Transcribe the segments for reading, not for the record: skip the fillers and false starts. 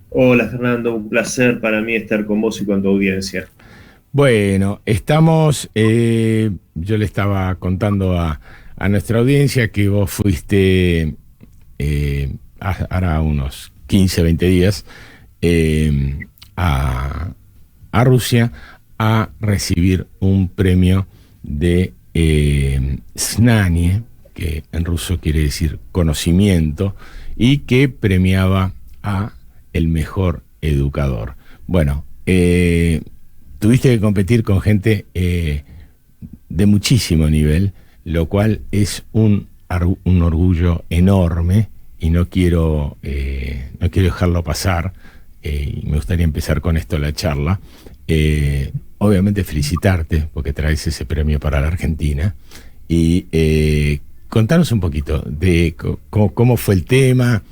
Hola Fernando, un placer para mí estar con vos y con tu audiencia. Bueno, estamos, yo le estaba contando a nuestra audiencia que vos fuiste hará unos 15, 20 días eh, a, a Rusia a recibir un premio de Znanie, que en ruso quiere decir conocimiento, y que premiaba a el mejor educador. Bueno, tuviste que competir con gente de muchísimo nivel, lo cual es un orgullo enorme y no quiero dejarlo pasar. Y me gustaría empezar con esto la charla. Obviamente felicitarte porque traes ese premio para la Argentina y contanos un poquito de cómo fue el tema.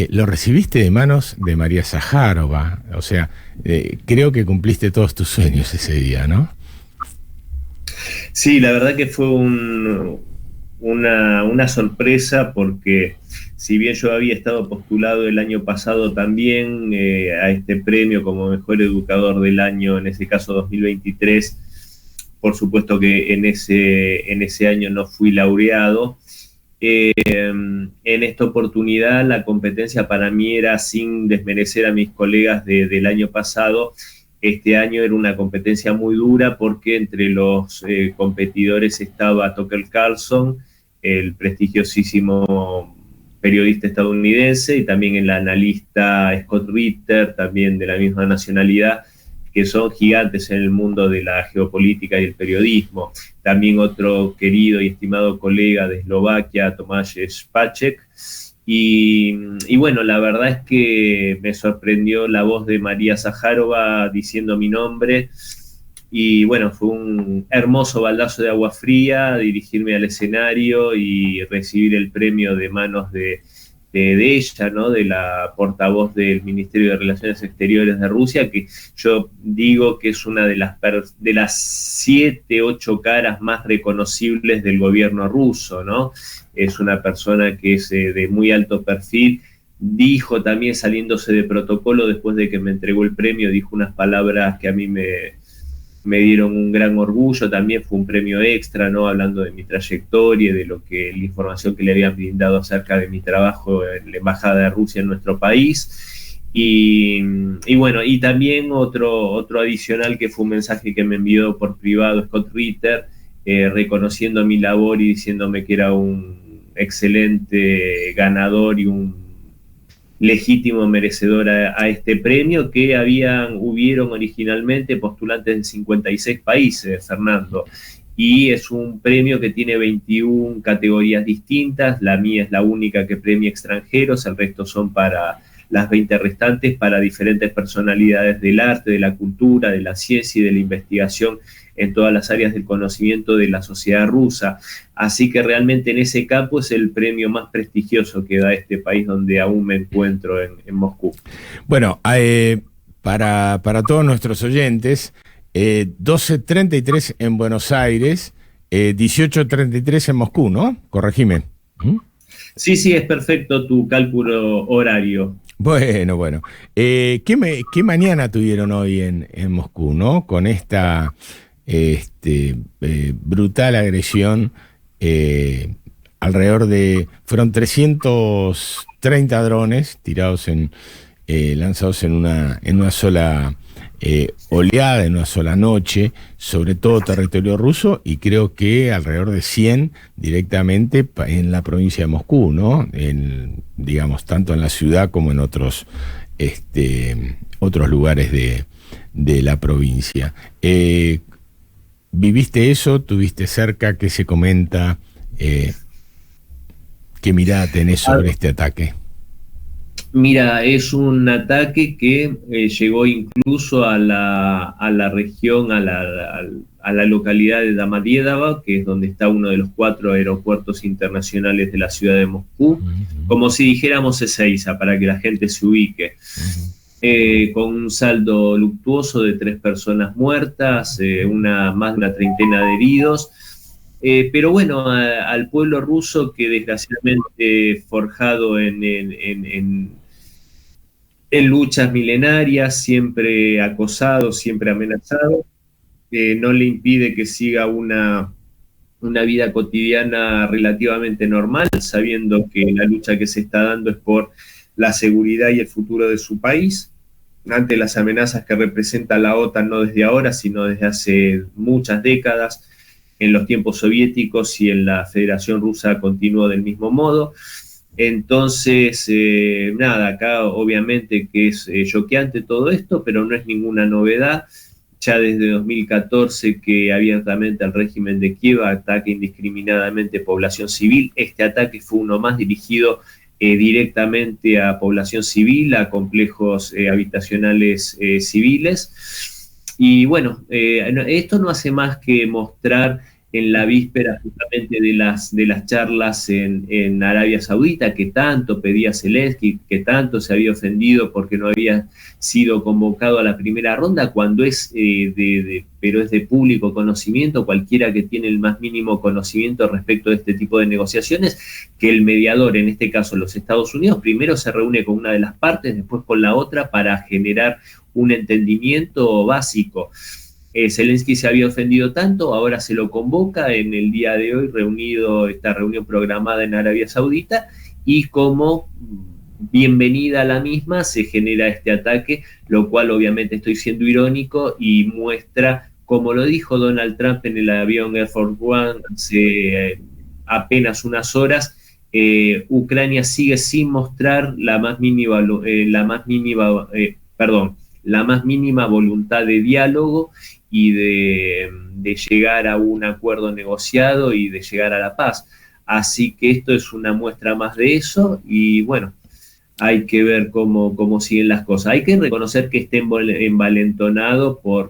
Lo recibiste de manos de María Sajárova, o sea, creo que cumpliste todos tus sueños ese día, ¿no? Sí, la verdad que fue una sorpresa porque si bien yo había estado postulado el año pasado también a este premio como mejor educador del año, en ese caso 2023, por supuesto que en ese año no fui laureado. En esta oportunidad la competencia para mí era, sin desmerecer a mis colegas del año pasado, este año era una competencia muy dura porque entre los competidores estaba Tucker Carlson, el prestigiosísimo periodista estadounidense, y también el analista Scott Ritter, también de la misma nacionalidad, que son gigantes en el mundo de la geopolítica y el periodismo. También otro querido y estimado colega de Eslovaquia, Tomás Spacek. Y bueno, la verdad es que me sorprendió la voz de María Sajárova diciendo mi nombre. Y bueno, fue un hermoso baldazo de agua fría dirigirme al escenario y recibir el premio de manos de ella, ¿no? De la portavoz del Ministerio de Relaciones Exteriores de Rusia, que yo digo que es una de las 7, 8 caras más reconocibles del gobierno ruso, ¿no? Es una persona que es de muy alto perfil. Dijo también, saliéndose de protocolo después de que me entregó el premio, dijo unas palabras que a mí me dieron un gran orgullo. También fue un premio extra, ¿no? Hablando de mi trayectoria, de lo que la información que le habían brindado acerca de mi trabajo en la Embajada de Rusia en nuestro país. Y bueno, y también otro adicional, que fue un mensaje que me envió por privado Scott Ritter, reconociendo mi labor y diciéndome que era un excelente ganador y un legítimo merecedor a este premio, que hubieron originalmente postulantes de 56 países, Fernando. Y es un premio que tiene 21 categorías distintas. La mía es la única que premia extranjeros, el resto son para las 20 restantes, para diferentes personalidades del arte, de la cultura, de la ciencia y de la investigación en todas las áreas del conocimiento de la sociedad rusa. Así que realmente en ese campo es el premio más prestigioso que da este país donde aún me encuentro en Moscú. Bueno, para todos nuestros oyentes, 12:33 en Buenos Aires, 18:33 en Moscú, ¿no? Corregime. ¿Mm? Sí, sí, es perfecto tu cálculo horario. Bueno, bueno. ¿Qué mañana tuvieron hoy en Moscú, ¿no? Con esta brutal agresión. eh, Fueron 330 drones tirados lanzados en una sola oleada, en una sola noche, sobre todo territorio ruso, y creo que alrededor de 100 directamente en la provincia de Moscú, ¿no? Digamos, tanto en la ciudad como en otros lugares de la provincia. ¿Viviste eso? ¿Tuviste cerca? ¿Qué se comenta? Eh, ¿Qué mirada tenés sobre este ataque? Mira, es un ataque que llegó incluso a la región, a la localidad de Domodedovo, que es donde está uno de los 4 aeropuertos internacionales de la ciudad de Moscú, Ujú, como si dijéramos Ezeiza, para que la gente se ubique. ujú. Con un saldo luctuoso de 3 personas muertas, más de una treintena de heridos. Pero bueno, al pueblo ruso, que desgraciadamente forjado en luchas milenarias, siempre acosado, siempre amenazado. No le impide que siga una vida cotidiana relativamente normal, sabiendo que la lucha que se está dando es por la seguridad y el futuro de su país, ante las amenazas que representa la OTAN, no desde ahora, sino desde hace muchas décadas. En los tiempos soviéticos y en la Federación Rusa continuó del mismo modo. Entonces, nada, acá obviamente que es choqueante todo esto, pero no es ninguna novedad. Ya desde 2014 que abiertamente el régimen de Kiev ataca indiscriminadamente población civil. Este ataque fue uno más dirigido directamente a población civil, a complejos habitacionales civiles. Y bueno, esto no hace más que mostrar en la víspera justamente de las charlas en Arabia Saudita, que tanto pedía Zelensky, que tanto se había ofendido porque no había sido convocado a la primera ronda, cuando pero es de público conocimiento, cualquiera que tiene el más mínimo conocimiento respecto de este tipo de negociaciones, que el mediador, en este caso los Estados Unidos, primero se reúne con una de las partes, después con la otra, para generar un entendimiento básico. Zelensky se había ofendido tanto, ahora se lo convoca en el día de hoy, esta reunión programada en Arabia Saudita, y como bienvenida a la misma se genera este ataque, lo cual obviamente estoy siendo irónico y muestra, como lo dijo Donald Trump en el avión Air Force One hace apenas unas horas, Ucrania sigue sin mostrar la más mínima voluntad de diálogo y de llegar a un acuerdo negociado y de llegar a la paz. Así que esto es una muestra más de eso y bueno, hay que ver cómo siguen las cosas. Hay que reconocer que esté envalentonado por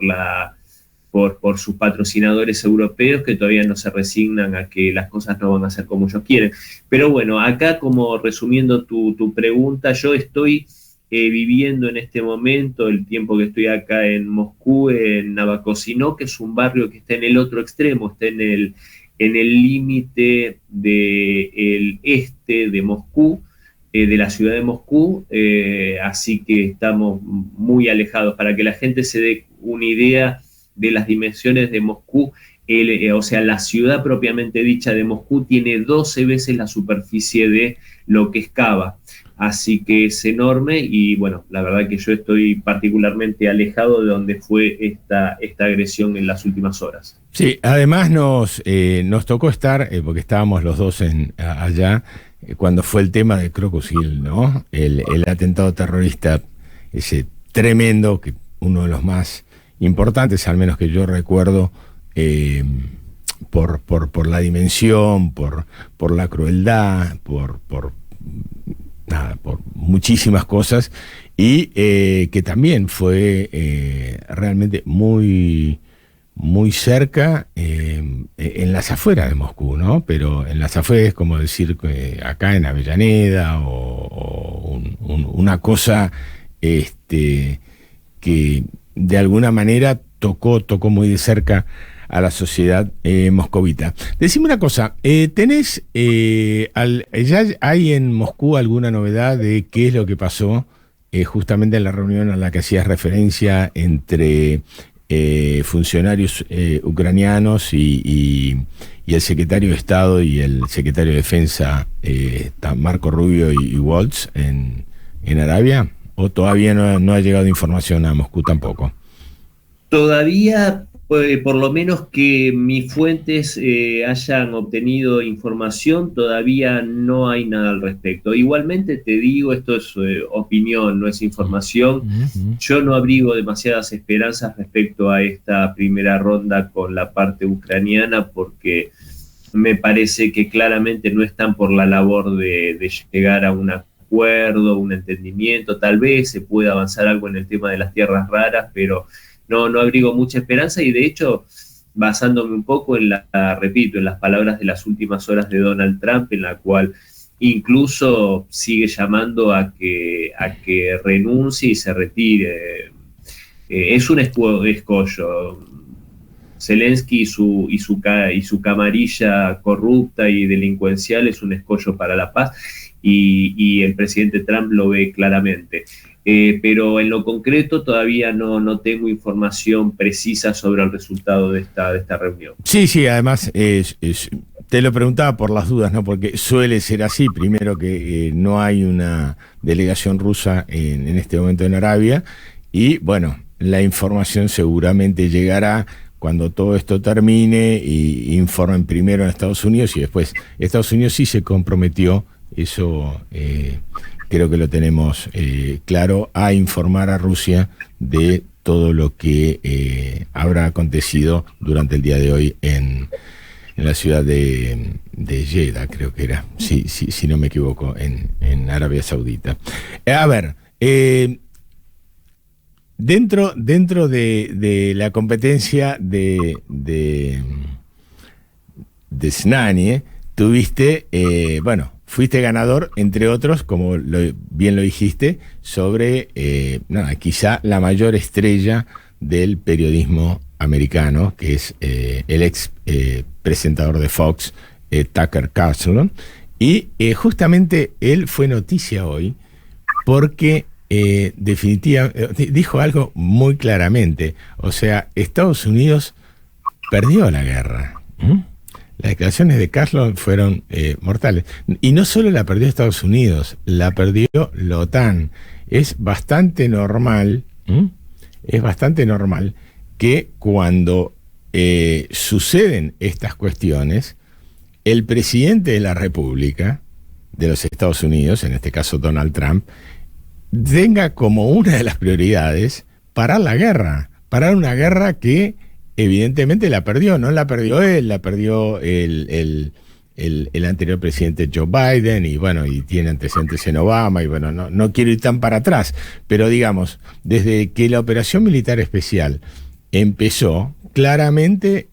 sus patrocinadores europeos, que todavía no se resignan a que las cosas no van a ser como ellos quieren. Pero bueno, acá, como resumiendo tu pregunta, yo estoy viviendo en este momento, el tiempo que estoy acá en Moscú, en Novokosino, que es un barrio que está en el otro extremo, está en el límite del este de Moscú, de la ciudad de Moscú, así que estamos muy alejados. Para que la gente se dé una idea de las dimensiones de Moscú, o sea, la ciudad propiamente dicha de Moscú tiene 12 veces la superficie de lo que es Cava. Así que es enorme y bueno, la verdad que yo estoy particularmente alejado de donde fue esta agresión en las últimas horas. Sí, además nos tocó estar, porque estábamos los dos allá, cuando fue el tema de Crocus Hill, ¿no? El atentado terrorista, ese tremendo, que uno de los más importantes, al menos que yo recuerdo, por la dimensión, por la crueldad, por muchísimas cosas, y que también fue realmente muy, muy cerca, en las afueras de Moscú, ¿no? Pero en las afueras es como decir acá en Avellaneda o una cosa que de alguna manera tocó muy de cerca a la sociedad moscovita. Decime una cosa, ¿tenés, ya hay en Moscú alguna novedad de qué es lo que pasó justamente en la reunión a la que hacías referencia entre funcionarios ucranianos y el secretario de Estado y el secretario de Defensa, Marco Rubio y Waltz en Arabia? ¿O todavía no ha llegado información a Moscú tampoco? Todavía, por lo menos que mis fuentes hayan obtenido información, todavía no hay nada al respecto. Igualmente te digo, esto es opinión, no es información. Yo no abrigo demasiadas esperanzas respecto a esta primera ronda con la parte ucraniana, porque me parece que claramente no están por la labor de llegar a un acuerdo, un entendimiento. Tal vez se pueda avanzar algo en el tema de las tierras raras, pero no abrigo mucha esperanza, y de hecho, basándome un poco repito, en las palabras de las últimas horas de Donald Trump, en la cual incluso sigue llamando a que renuncie y se retire. Es un escollo. Zelensky y su camarilla corrupta y delincuencial es un escollo para la paz, y el presidente Trump lo ve claramente. pero en lo concreto todavía no tengo información precisa sobre el resultado de esta reunión. Sí, sí, además te lo preguntaba por las dudas, ¿no? Porque suele ser así, primero que no hay una delegación rusa en este momento en Arabia, y bueno, la información seguramente llegará cuando todo esto termine y informen primero en Estados Unidos, y después Estados Unidos sí se comprometió, eso creo que lo tenemos claro, a informar a Rusia de todo lo que habrá acontecido durante el día de hoy en la ciudad de Jeddah, creo que era, si no me equivoco, en Arabia Saudita. A ver, dentro de la competencia de Snanie, tuviste, bueno, fuiste ganador, entre otros, como bien lo dijiste, sobre quizá la mayor estrella del periodismo americano, que es el ex presentador de Fox, Tucker Carlson, y justamente él fue noticia hoy porque definitivamente dijo algo muy claramente, o sea, Estados Unidos perdió la guerra. Las declaraciones de Carlson fueron mortales. Y no solo la perdió Estados Unidos, la perdió la OTAN. Es bastante normal, que cuando suceden estas cuestiones, el presidente de la República de los Estados Unidos, en este caso Donald Trump, tenga como una de las prioridades parar la guerra, parar una guerra que evidentemente la perdió, no la perdió él, la perdió el anterior presidente Joe Biden, y bueno, y tiene antecedentes en Obama, y bueno, no quiero ir tan para atrás, pero digamos, desde que la operación militar especial empezó, claramente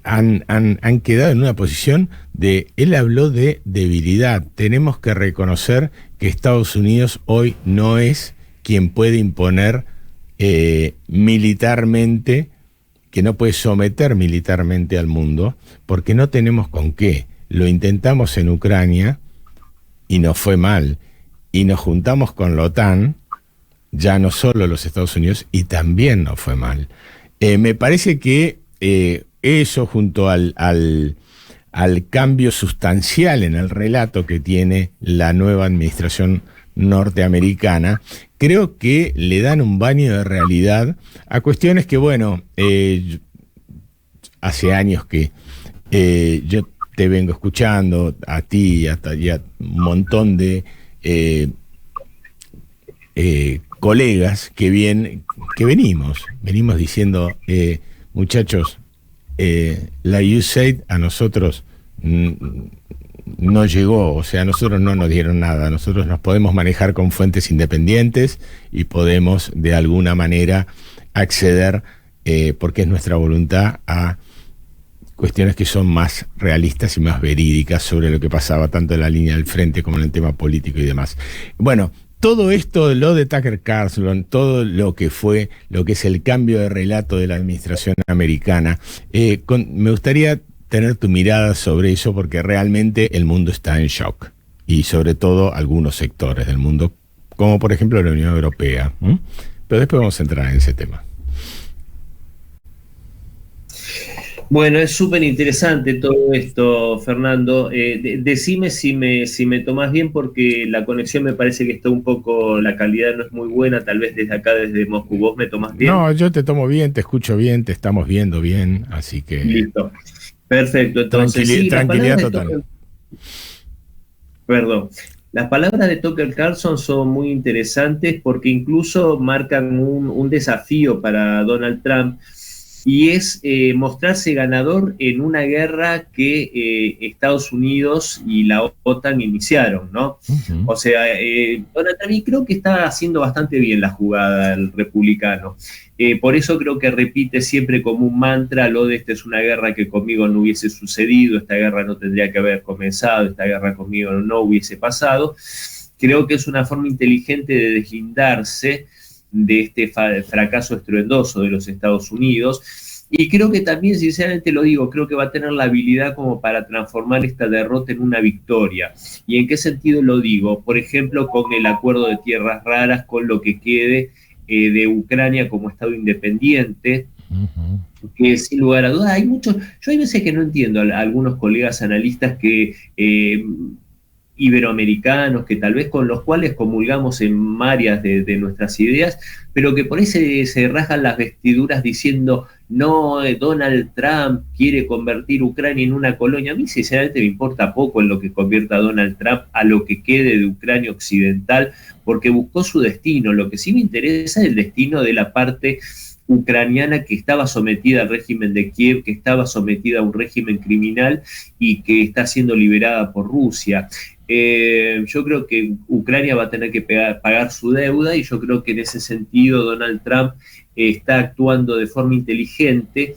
han quedado en una posición de, él habló de debilidad. Tenemos que reconocer que Estados Unidos hoy no es quien puede imponer militarmente, que no puede someter militarmente al mundo, porque no tenemos con qué. Lo intentamos en Ucrania y nos fue mal, y nos juntamos con la OTAN, ya no solo los Estados Unidos, y también nos fue mal. Me parece que eso, junto al cambio sustancial en el relato que tiene la nueva administración norteamericana, creo que le dan un baño de realidad a cuestiones que, bueno, hace años que yo te vengo escuchando, a ti y hasta ya un montón de colegas que venimos diciendo, muchachos, la USAID a nosotros no llegó, o sea, a nosotros no nos dieron nada, nosotros nos podemos manejar con fuentes independientes y podemos de alguna manera acceder, porque es nuestra voluntad, a cuestiones que son más realistas y más verídicas sobre lo que pasaba tanto en la línea del frente como en el tema político y demás. Bueno, todo esto, lo de Tucker Carlson, todo lo que es el cambio de relato de la administración americana, me gustaría tener tu mirada sobre eso, porque realmente el mundo está en shock, y sobre todo algunos sectores del mundo, como por ejemplo la Unión Europea. Pero después vamos a entrar en ese tema. Bueno, es súper interesante todo esto, Fernando. Decime si me tomás bien, porque la conexión me parece que está un poco, la calidad no es muy buena, tal vez desde acá, desde Moscú. ¿Vos me tomás bien? No, yo te tomo bien, te escucho bien, te estamos viendo bien, así que... Listo. Perfecto, entonces... tranquilidad total. Perdón. Las palabras de Tucker Carlson son muy interesantes porque incluso marcan un desafío para Donald Trump, y es mostrarse ganador en una guerra que Estados Unidos y la OTAN iniciaron, ¿no? Uh-huh. O sea, Donald Trump creo que está haciendo bastante bien la jugada el republicano. Por eso creo que repite siempre como un mantra lo de esta es una guerra que conmigo no hubiese sucedido, esta guerra no tendría que haber comenzado, esta guerra conmigo no hubiese pasado. Creo que es una forma inteligente de deslindarse de este fracaso estruendoso de los Estados Unidos, Y creo que también, sinceramente lo digo, creo que va a tener la habilidad como para transformar esta derrota en una victoria. ¿Y en qué sentido lo digo? Por ejemplo, con el acuerdo de tierras raras, con lo que quede de Ucrania como Estado independiente, que sin lugar a dudas hay muchos, yo hay veces que no entiendo a algunos colegas analistas que iberoamericanos, que tal vez con los cuales comulgamos en varias de nuestras ideas, pero que por ahí se rasgan las vestiduras diciendo, no, Donald Trump quiere convertir Ucrania en una colonia. A mí sinceramente me importa poco en lo que convierta Donald Trump a lo que quede de Ucrania occidental, porque buscó su destino. Lo que sí me interesa es el destino de la parte ucraniana que estaba sometida al régimen de Kiev, que estaba sometida a un régimen criminal y que está siendo liberada por Rusia. Yo creo que Ucrania va a tener que pagar su deuda y yo creo que en ese sentido Donald Trump está actuando de forma inteligente.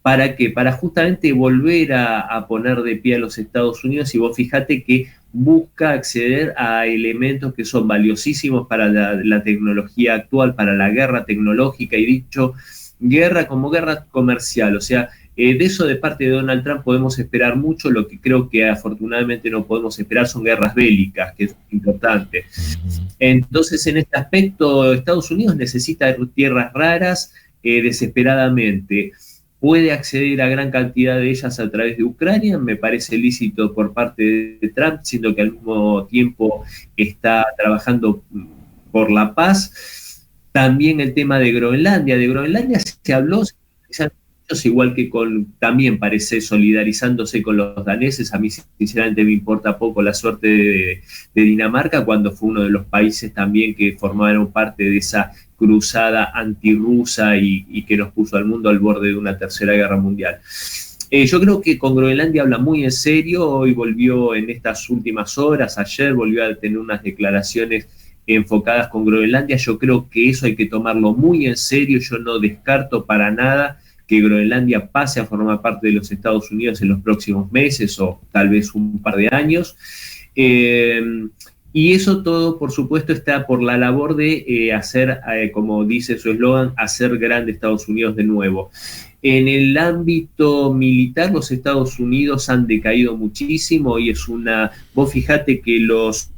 ¿Para qué? Para justamente volver a poner de pie a los Estados Unidos, y vos fíjate que busca acceder a elementos que son valiosísimos para la tecnología actual, para la guerra tecnológica, y dicho guerra como guerra comercial, o sea, de eso de parte de Donald Trump podemos esperar mucho. Lo que creo que afortunadamente no podemos esperar son guerras bélicas, que es importante. Entonces, en este aspecto, Estados Unidos necesita tierras raras desesperadamente. Puede acceder a gran cantidad de ellas a través de Ucrania, me parece lícito por parte de Trump, siendo que al mismo tiempo está trabajando por la paz. También el tema de Groenlandia. De Groenlandia se habló, igual que también parece solidarizándose con los daneses. A mí sinceramente me importa poco la suerte de Dinamarca, cuando fue uno de los países también que formaron parte de esa cruzada antirrusa y que nos puso al mundo al borde de una tercera guerra mundial. Yo creo que con Groenlandia habla muy en serio. Hoy volvió en estas últimas horas, ayer volvió a tener unas declaraciones enfocadas con Groenlandia. Yo creo que eso hay que tomarlo muy en serio. Yo no descarto para nada que Groenlandia pase a formar parte de los Estados Unidos en los próximos meses o tal vez un par de años. Y eso todo, por supuesto, está por la labor de hacer, como dice su eslogan, hacer grande Estados Unidos de nuevo. En el ámbito militar, los Estados Unidos han decaído muchísimo y es una... Vos fijate que los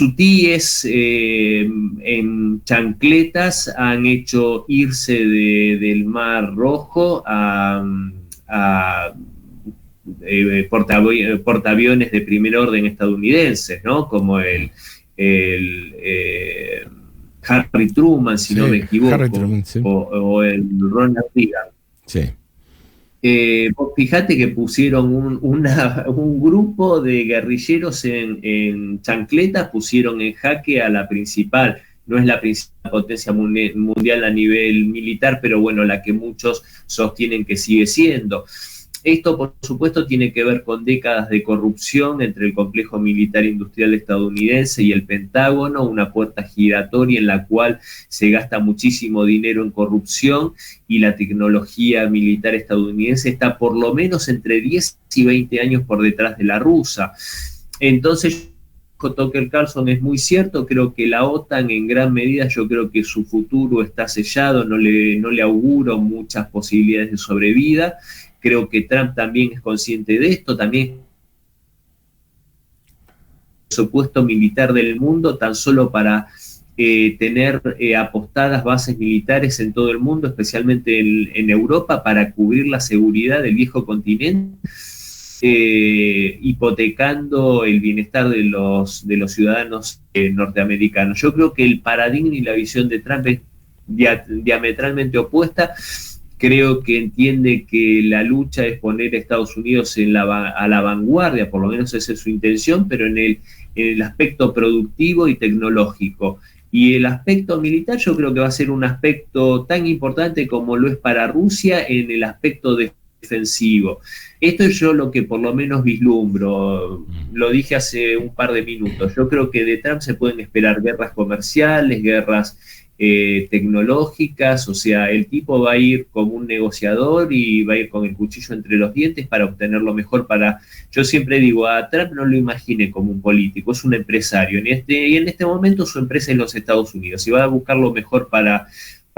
hutíes en chancletas han hecho irse del Mar Rojo a portaaviones de primer orden estadounidenses, ¿no? Como el Harry Truman, si no me equivoco, Truman, sí. o el Ronald Reagan. Sí. Vos fijate que pusieron un grupo de guerrilleros en chancletas, pusieron en jaque a la principal, no es la principal potencia mundial a nivel militar, pero bueno, la que muchos sostienen que sigue siendo. Esto, por supuesto, tiene que ver con décadas de corrupción entre el complejo militar industrial estadounidense y el Pentágono, una puerta giratoria en la cual se gasta muchísimo dinero en corrupción, y la tecnología militar estadounidense está por lo menos entre 10 y 20 años por detrás de la rusa. Entonces, Tucker Carlson es muy cierto. Creo que la OTAN en gran medida, yo creo que su futuro está sellado, no le auguro muchas posibilidades de sobrevida. Creo que Trump también es consciente de esto, también el presupuesto militar del mundo tan solo para tener apostadas bases militares en todo el mundo, especialmente en Europa, para cubrir la seguridad del viejo continente, hipotecando el bienestar de los ciudadanos norteamericanos. Yo creo que el paradigma y la visión de Trump es diametralmente opuesta. Creo que entiende que la lucha es poner a Estados Unidos a la vanguardia, por lo menos esa es su intención, pero en el aspecto productivo y tecnológico. Y el aspecto militar yo creo que va a ser un aspecto tan importante como lo es para Rusia en el aspecto defensivo. Esto es yo lo que por lo menos vislumbro, lo dije hace un par de minutos. Yo creo que de Trump se pueden esperar guerras comerciales, guerras tecnológicas, o sea, el tipo va a ir como un negociador y va a ir con el cuchillo entre los dientes para obtener lo mejor para... Yo siempre digo, a Trump no lo imagine como un político, es un empresario, y en este momento su empresa es los Estados Unidos, y va a buscar lo mejor para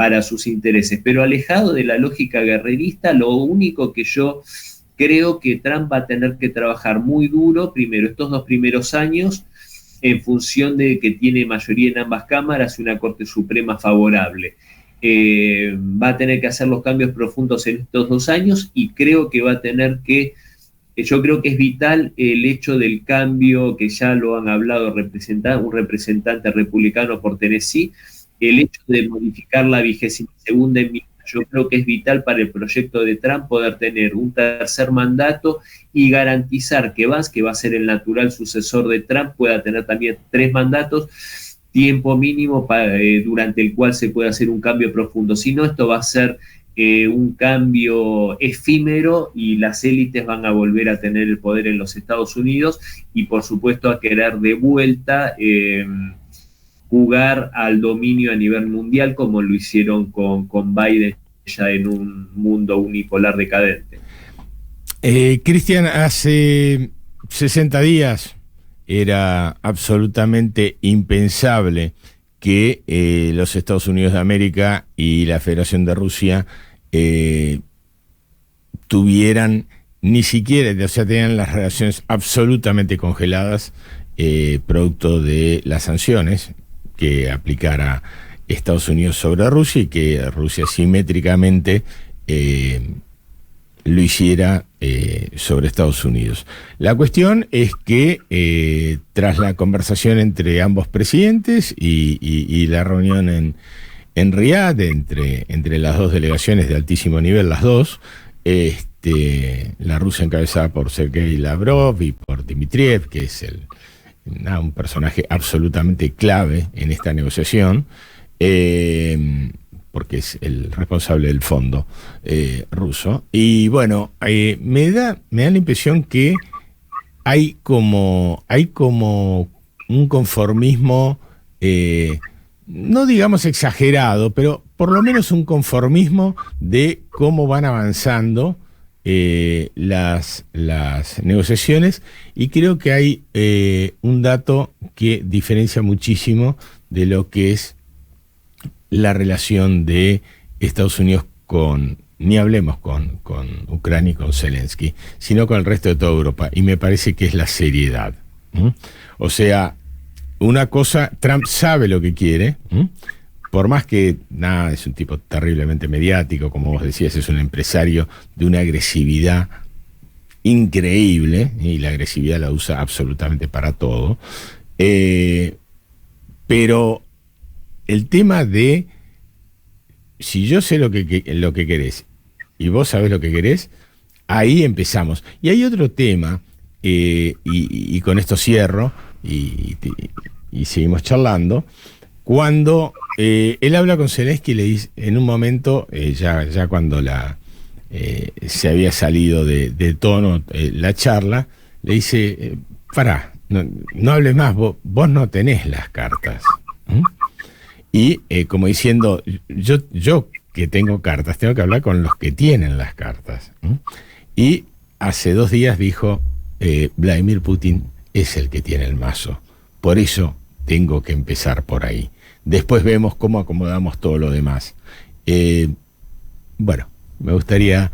para sus intereses, pero alejado de la lógica guerrerista. Lo único que yo creo que Trump va a tener que trabajar muy duro, primero, estos 2 primeros años, en función de que tiene mayoría en ambas cámaras y una Corte Suprema favorable. Va a tener que hacer los cambios profundos en estos 2 años, y creo que va a tener que, yo creo que es vital el hecho del cambio, que ya lo han hablado un representante republicano por Tennessee, el hecho de modificar la 22ª enmienda. Yo creo que es vital para el proyecto de Trump poder tener un tercer mandato y garantizar que Vance, que va a ser el natural sucesor de Trump, pueda tener también 3 mandatos, tiempo mínimo durante el cual se puede hacer un cambio profundo. Si no, esto va a ser un cambio efímero, y las élites van a volver a tener el poder en los Estados Unidos, y por supuesto a querer de vuelta jugar al dominio a nivel mundial, como lo hicieron con Biden ya en un mundo unipolar decadente. Cristian, hace 60 días era absolutamente impensable que los Estados Unidos de América y la Federación de Rusia tuvieran ni siquiera, o sea, tenían las relaciones absolutamente congeladas, producto de las sanciones que aplicara Estados Unidos sobre Rusia, y que Rusia simétricamente lo hiciera sobre Estados Unidos. La cuestión es que tras la conversación entre ambos presidentes y la reunión en Riad entre las 2 delegaciones de altísimo nivel, las dos, la Rusia encabezada por Sergei Lavrov y por Dmitriev, que es un personaje absolutamente clave en esta negociación, porque es el responsable del fondo ruso. Y bueno, me da la impresión que hay como un conformismo, no digamos exagerado, pero por lo menos un conformismo de cómo van avanzando las negociaciones, y creo que hay un dato que diferencia muchísimo de lo que es la relación de Estados Unidos ni hablemos con Ucrania y con Zelensky, sino con el resto de toda Europa, y me parece que es la seriedad. O sea, una cosa, Trump sabe lo que quiere, por más que es un tipo terriblemente mediático, como vos decías, es un empresario de una agresividad increíble, y la agresividad la usa absolutamente para todo, pero el tema de si yo sé lo que querés y vos sabés lo que querés, ahí empezamos. Y hay otro tema, y con esto cierro y seguimos charlando. Cuando él habla con Zelensky, le dice, en un momento, ya cuando se había salido de tono la charla, le dice, pará, no hables más, vos no tenés las cartas. Y como diciendo, yo que tengo cartas, tengo que hablar con los que tienen las cartas. Y hace 2 días dijo, Vladimir Putin es el que tiene el mazo, por eso tengo que empezar por ahí. Después vemos cómo acomodamos todo lo demás. Bueno, me gustaría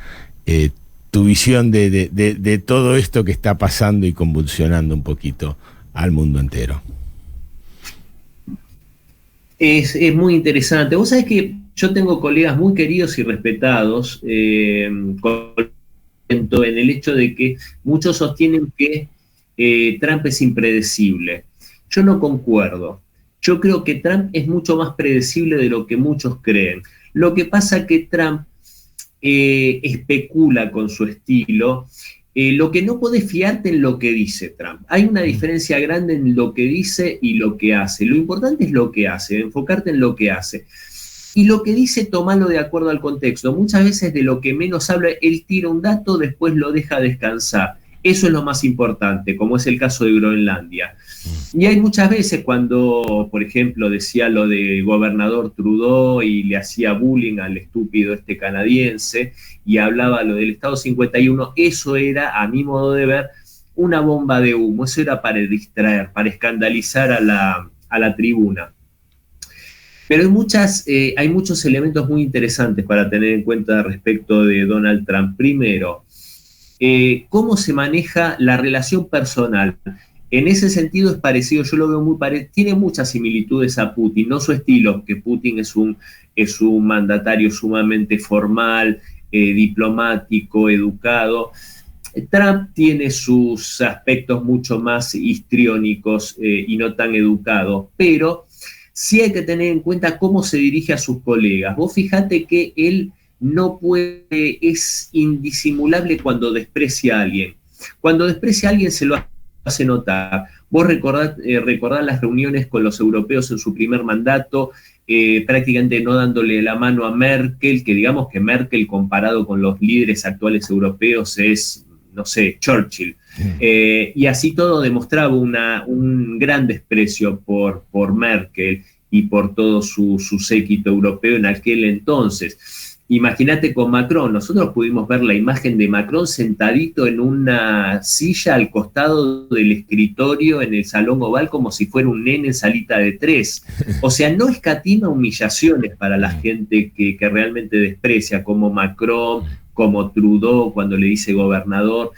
tu visión de todo esto que está pasando y convulsionando un poquito al mundo entero. Es muy interesante. Vos sabés que yo tengo colegas muy queridos y respetados en el hecho de que muchos sostienen que Trump es impredecible. Yo no concuerdo. Yo creo que Trump es mucho más predecible de lo que muchos creen. Lo que pasa es que Trump especula con su estilo. Lo que no podés fiarte en lo que dice Trump. Hay una diferencia grande en lo que dice y lo que hace. Lo importante es lo que hace, enfocarte en lo que hace. Y lo que dice, tomalo de acuerdo al contexto. Muchas veces de lo que menos habla, él tira un dato, después lo deja descansar. Eso es lo más importante, como es el caso de Groenlandia. Y hay muchas veces cuando, por ejemplo, decía lo del gobernador Trudeau y le hacía bullying al estúpido canadiense y hablaba lo del Estado 51, eso era, a mi modo de ver, una bomba de humo. Eso era para distraer, para escandalizar a la tribuna. Pero hay muchos elementos muy interesantes para tener en cuenta respecto de Donald Trump. Primero, cómo se maneja la relación personal. En ese sentido es parecido, yo lo veo muy parecido, tiene muchas similitudes a Putin, no su estilo, que Putin es un mandatario sumamente formal, diplomático, educado. Trump tiene sus aspectos mucho más histriónicos y no tan educados, pero sí hay que tener en cuenta cómo se dirige a sus colegas. Vos fijate que él no puede, es indisimulable cuando desprecia a alguien. Cuando desprecia a alguien se lo hace notar. Vos recordás las reuniones con los europeos en su primer mandato, prácticamente no dándole la mano a Merkel, que digamos que Merkel comparado con los líderes actuales europeos es, no sé, Churchill. Y así todo demostraba un gran desprecio por Merkel y por todo su séquito europeo en aquel entonces. Imagínate con Macron, nosotros pudimos ver la imagen de Macron sentadito en una silla al costado del escritorio en el Salón Oval como si fuera un nene en salita de tres. O sea, no escatima humillaciones para la gente que realmente desprecia, como Macron, como Trudeau cuando le dice gobernador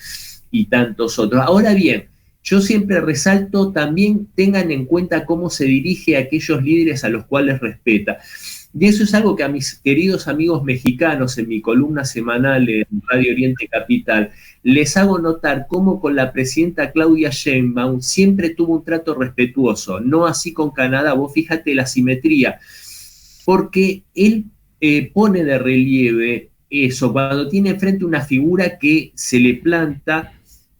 y tantos otros. Ahora bien, yo siempre resalto también tengan en cuenta cómo se dirige a aquellos líderes a los cuales respeta. Y eso es algo que a mis queridos amigos mexicanos en mi columna semanal en Radio Oriente Capital les hago notar cómo con la presidenta Claudia Sheinbaum siempre tuvo un trato respetuoso, no así con Canadá. Vos fíjate la simetría, porque él pone de relieve eso, cuando tiene enfrente una figura que se le planta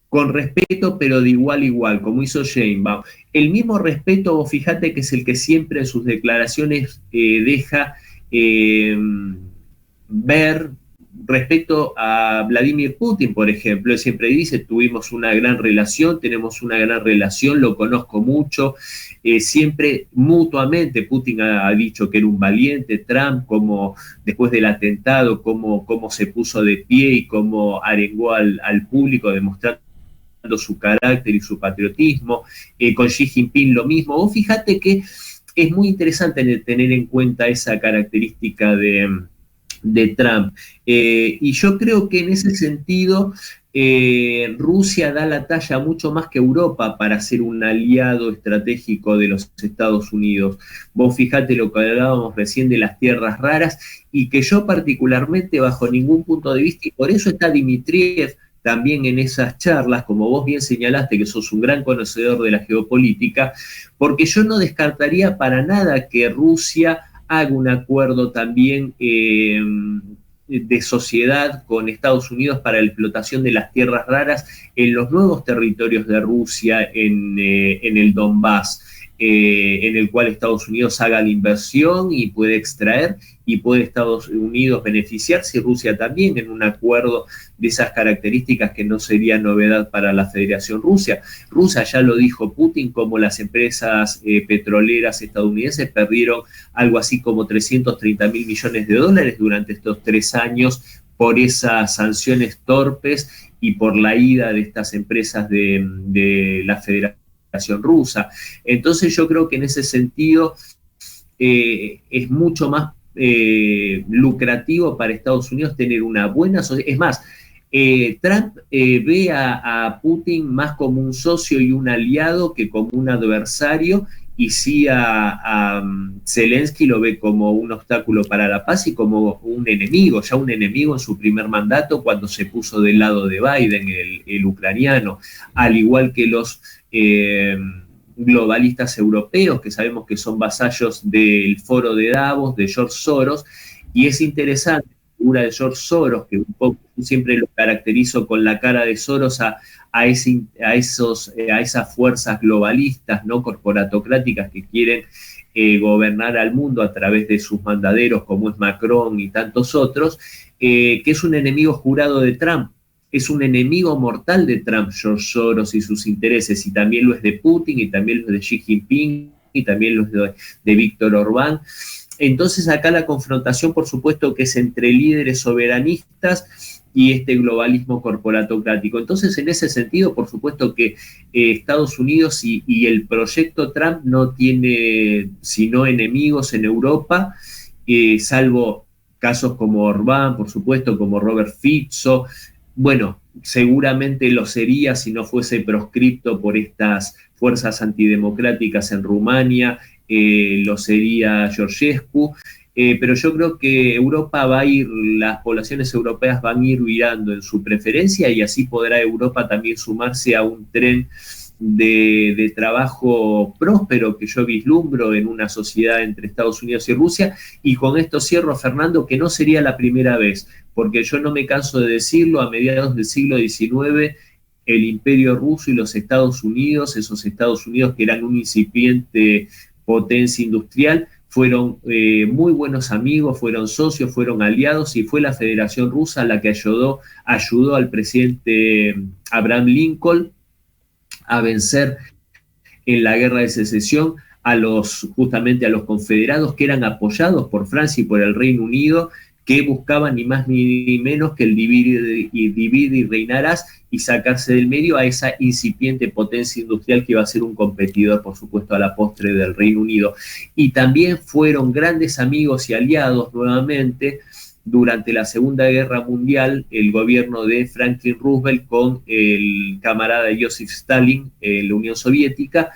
con respeto, pero de igual a igual, como hizo Sheinbaum. El mismo respeto, vos fíjate que es el que siempre en sus declaraciones deja ver respecto a Vladimir Putin, por ejemplo. Él siempre dice, tuvimos una gran relación, tenemos una gran relación, lo conozco mucho, siempre mutuamente. Putin ha dicho que era un valiente, Trump, como después del atentado, cómo se puso de pie y cómo arengó al público, demostrando su carácter y su patriotismo. Con Xi Jinping lo mismo. Vos fíjate que es muy interesante tener en cuenta esa característica de Trump. Y yo creo que en ese sentido Rusia da la talla mucho más que Europa para ser un aliado estratégico de los Estados Unidos. Vos fijate lo que hablábamos recién de las tierras raras, y que yo particularmente bajo ningún punto de vista, y por eso está Dmitriev también en esas charlas, como vos bien señalaste, que sos un gran conocedor de la geopolítica, porque yo no descartaría para nada que Rusia haga un acuerdo también de sociedad con Estados Unidos para la explotación de las tierras raras en los nuevos territorios de Rusia, en el Donbass, en el cual Estados Unidos haga la inversión y puede extraer, y puede Estados Unidos beneficiarse, y Rusia también, en un acuerdo de esas características que no sería novedad para la Federación Rusa. Ya lo dijo Putin, como las empresas petroleras estadounidenses perdieron algo así como 330.000 millones de dólares durante estos 3 años por esas sanciones torpes y por la ida de estas empresas de la Federación Rusa. Entonces yo creo que en ese sentido es mucho más lucrativo para Estados Unidos tener una buena sociedad. Es más, Trump ve a Putin más como un socio y un aliado que como un adversario, y sí a Zelensky lo ve como un obstáculo para la paz y como un enemigo, ya un enemigo en su primer mandato cuando se puso del lado de Biden, el ucraniano, al igual que los globalistas europeos, que sabemos que son vasallos del foro de Davos, de George Soros. Y es interesante la figura de George Soros, que un poco siempre lo caracterizo con la cara de Soros a esas fuerzas globalistas, no corporatocráticas, que quieren gobernar al mundo a través de sus mandaderos, como es Macron y tantos otros, que es un enemigo jurado de Trump. Es un enemigo mortal de Trump, George Soros y sus intereses, y también lo es de Putin, y también lo es de Xi Jinping, y también lo es de Víctor Orbán. Entonces acá la confrontación, por supuesto, que es entre líderes soberanistas, y este globalismo corporatocrático. Entonces, en ese sentido, por supuesto que Estados Unidos y el proyecto Trump no tiene sino enemigos en Europa, salvo casos como Orbán, por supuesto, como Robert Fico. Bueno, seguramente lo sería si no fuese proscripto por estas fuerzas antidemocráticas en Rumania, lo sería Georgescu, pero yo creo que Europa va a ir, las poblaciones europeas van a ir virando en su preferencia y así podrá Europa también sumarse a un tren de trabajo próspero que yo vislumbro en una sociedad entre Estados Unidos y Rusia. Y con esto cierro, Fernando, que no sería la primera vez, porque yo no me canso de decirlo, a mediados del siglo XIX, el Imperio Ruso y los Estados Unidos, esos Estados Unidos que eran una incipiente potencia industrial, fueron muy buenos amigos, fueron socios, fueron aliados, y fue la Federación Rusa la que ayudó al presidente Abraham Lincoln a vencer en la guerra de secesión justamente a los confederados, que eran apoyados por Francia y por el Reino Unido, que buscaban ni más ni menos que el divide y reinarás, y sacarse del medio a esa incipiente potencia industrial que iba a ser un competidor, por supuesto, a la postre del Reino Unido. Y también fueron grandes amigos y aliados nuevamente durante la Segunda Guerra Mundial, el gobierno de Franklin Roosevelt con el camarada Joseph Stalin, la Unión Soviética,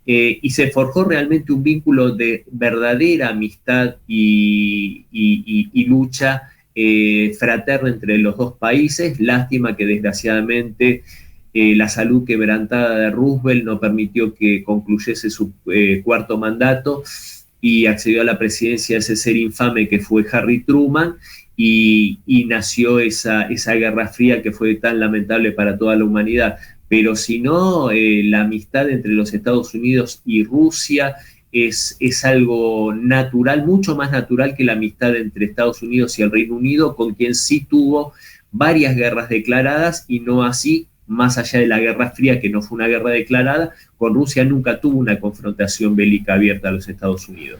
y se forjó realmente un vínculo de verdadera amistad y lucha fraterna entre los dos países. Lástima que desgraciadamente la salud quebrantada de Roosevelt no permitió que concluyese su cuarto mandato y accedió a la presidencia de ese ser infame que fue Harry Truman, y nació esa Guerra Fría que fue tan lamentable para toda la humanidad. Pero si no, la amistad entre los Estados Unidos y Rusia es algo natural, mucho más natural que la amistad entre Estados Unidos y el Reino Unido, con quien sí tuvo varias guerras declaradas, y no así, más allá de la Guerra Fría, que no fue una guerra declarada, con Rusia nunca tuvo una confrontación bélica abierta a los Estados Unidos.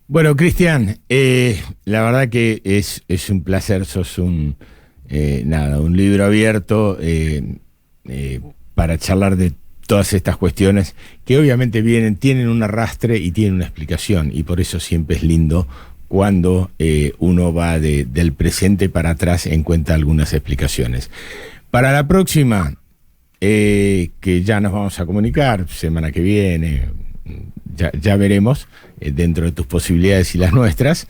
Bueno, Cristian, la verdad que es un placer, sos un libro abierto para charlar de todas estas cuestiones que obviamente tienen un arrastre y tienen una explicación, y por eso siempre es lindo cuando uno va del presente para atrás, encuentra algunas explicaciones. Para la próxima, que ya nos vamos a comunicar, semana que viene, ya veremos, dentro de tus posibilidades y las nuestras,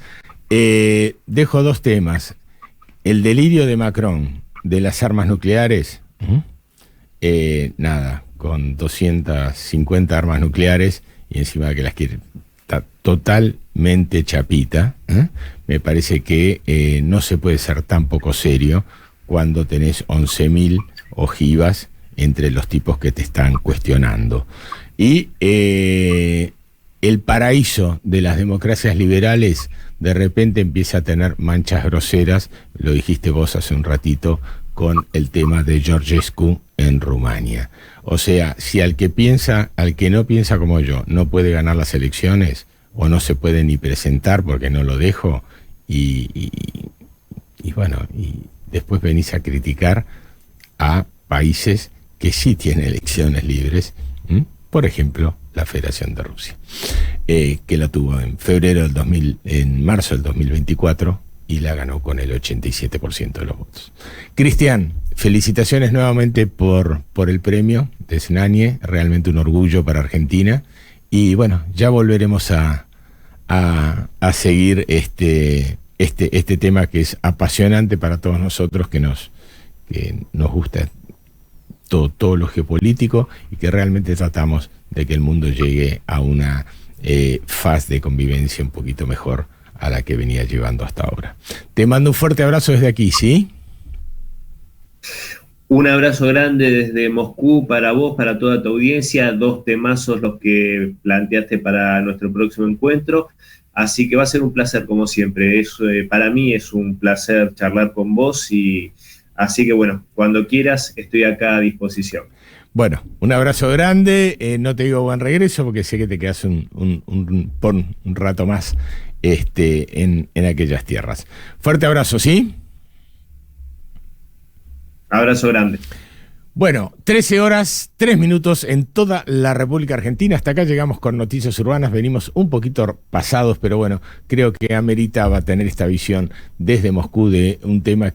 dejo dos temas. El delirio de Macron de las armas nucleares, con 250 armas nucleares y encima de que las quiere, está totalmente chapita. Me parece que no se puede ser tan poco serio cuando tenés 11.000 ojivas entre los tipos que te están cuestionando. Y el paraíso de las democracias liberales de repente empieza a tener manchas groseras, lo dijiste vos hace un ratito, con el tema de Georgescu en Rumania. O sea, si al que no piensa como yo, no puede ganar las elecciones, o no se puede ni presentar porque no lo dejo, y después venís a criticar a países que sí tienen elecciones libres, por ejemplo, la Federación de Rusia, que la tuvo en marzo del 2024, y la ganó con el 87% de los votos. Cristian, felicitaciones nuevamente por el premio de Snanie, realmente un orgullo para Argentina, y bueno, ya volveremos a seguir este tema que es apasionante para todos nosotros, que nos gusta todo lo geopolítico, y que realmente tratamos de que el mundo llegue a una faz de convivencia un poquito mejor a la que venía llevando hasta ahora. Te mando un fuerte abrazo desde aquí, ¿sí? Un abrazo grande desde Moscú para vos, para toda tu audiencia. Dos temazos los que planteaste para nuestro próximo encuentro. Así que va a ser un placer, como siempre. Para mí es un placer charlar con vos, y así que bueno, cuando quieras estoy acá a disposición. Bueno, un abrazo grande. No te digo buen regreso porque sé que te quedas un rato más en aquellas tierras. Fuerte abrazo, ¿sí? Abrazo grande. Bueno, 13 horas, 3 minutos en toda la República Argentina. Hasta acá llegamos con Noticias Urbanas. Venimos un poquito pasados, pero bueno, creo que amerita va a tener esta visión desde Moscú de un tema